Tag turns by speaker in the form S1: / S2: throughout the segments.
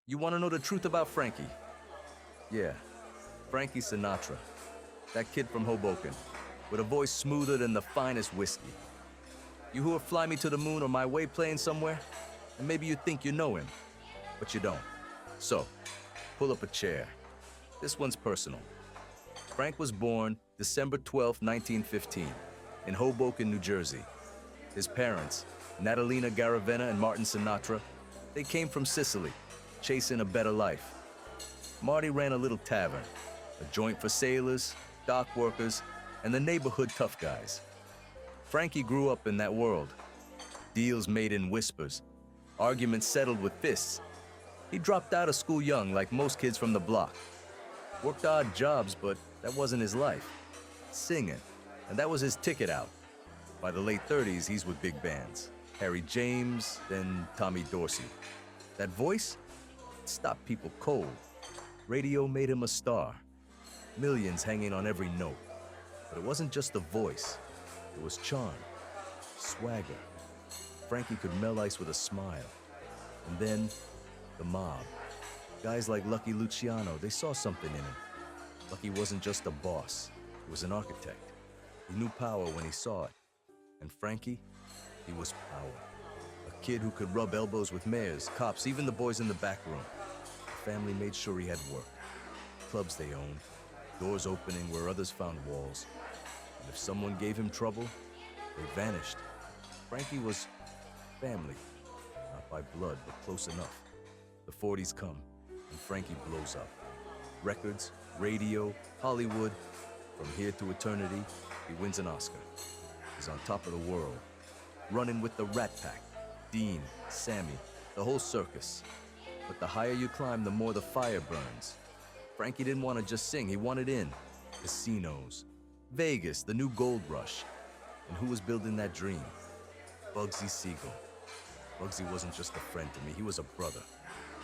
S1: You want to know the truth about Frankie? Yeah, Frankie Sinatra. That kid from Hoboken, with a voice smoother than the finest whiskey. You who are Fly Me to the Moon or My Way playing somewhere, and maybe you think you know him, but you don't. So, pull up a chair. This one's personal. Frank was born December 12, 1915, in Hoboken, New Jersey. His parents, Natalina Garavena and Martin Sinatra, they came from Sicily, chasing a better life. Marty ran a little tavern, a joint for sailors, dock workers, and the neighborhood tough guys. Frankie grew up in that world. Deals made in whispers, arguments settled with fists. He dropped out of school young, like most kids from the block. Worked odd jobs, but that wasn't his life. Singing, and that was his ticket out. By the late 30s, he's with big bands. Harry James, then Tommy Dorsey. That voice? It stopped people cold. Radio made him a star. Millions hanging on every note. But it wasn't just the voice. It was charm, swagger. Frankie could melt ice with a smile. And then, the mob. Guys like Lucky Luciano, they saw something in him. Lucky wasn't just a boss, he was an architect. He knew power when he saw it. And Frankie, he was power. A kid who could rub elbows with mayors, cops, even the boys in the back room. The family made sure he had work. Clubs they owned, doors opening where others found walls. And if someone gave him trouble, they vanished. Frankie was family, not by blood, but close enough. The 40s come, and Frankie blows up. Records, radio, Hollywood. From here to eternity, he wins an Oscar. He's on top of the world, running with the Rat Pack, Dean, Sammy, the whole circus. But the higher you climb, the more the fire burns. Frankie didn't want to just sing, he wanted in. Casinos, Vegas, the new gold rush. And who was building that dream? Bugsy Siegel. Bugsy wasn't just a friend to me, he was a brother.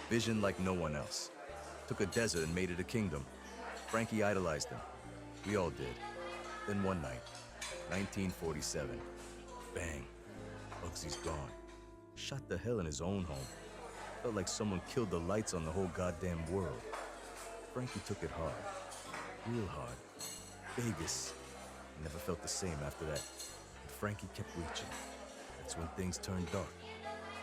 S1: Vision like no one else. Took a desert and made it a kingdom. Frankie idolized him. We all did. Then one night, 1947, bang, Bugsy's gone. Shot to hell in his own home. Felt like someone killed the lights on the whole goddamn world. Frankie took it hard, real hard. Vegas. Never felt the same after that. But Frankie kept reaching. That's when things turned dark.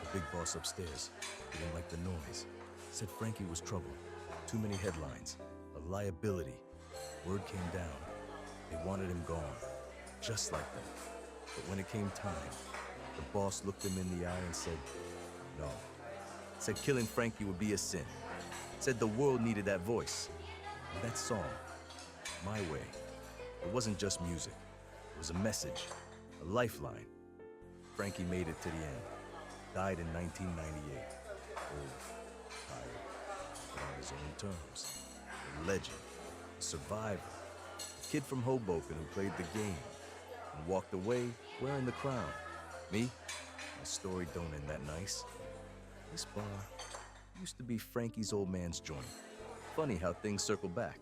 S1: The big boss upstairs, he didn't like the noise. Said Frankie was trouble. Too many headlines. A liability. Word came down. They wanted him gone. Just like that. But when it came time, the boss looked him in the eye and said, no. Said killing Frankie would be a sin. Said the world needed that voice. And that song, My Way, it wasn't just music. It was a message, a lifeline. Frankie made it to the end. Died in 1998. Old, tired, but on his own terms. A legend, a survivor, a kid from Hoboken who played the game and walked away wearing the crown. Me? My story don't end that nice. This bar used to be Frankie's old man's joint. Funny how things circle back.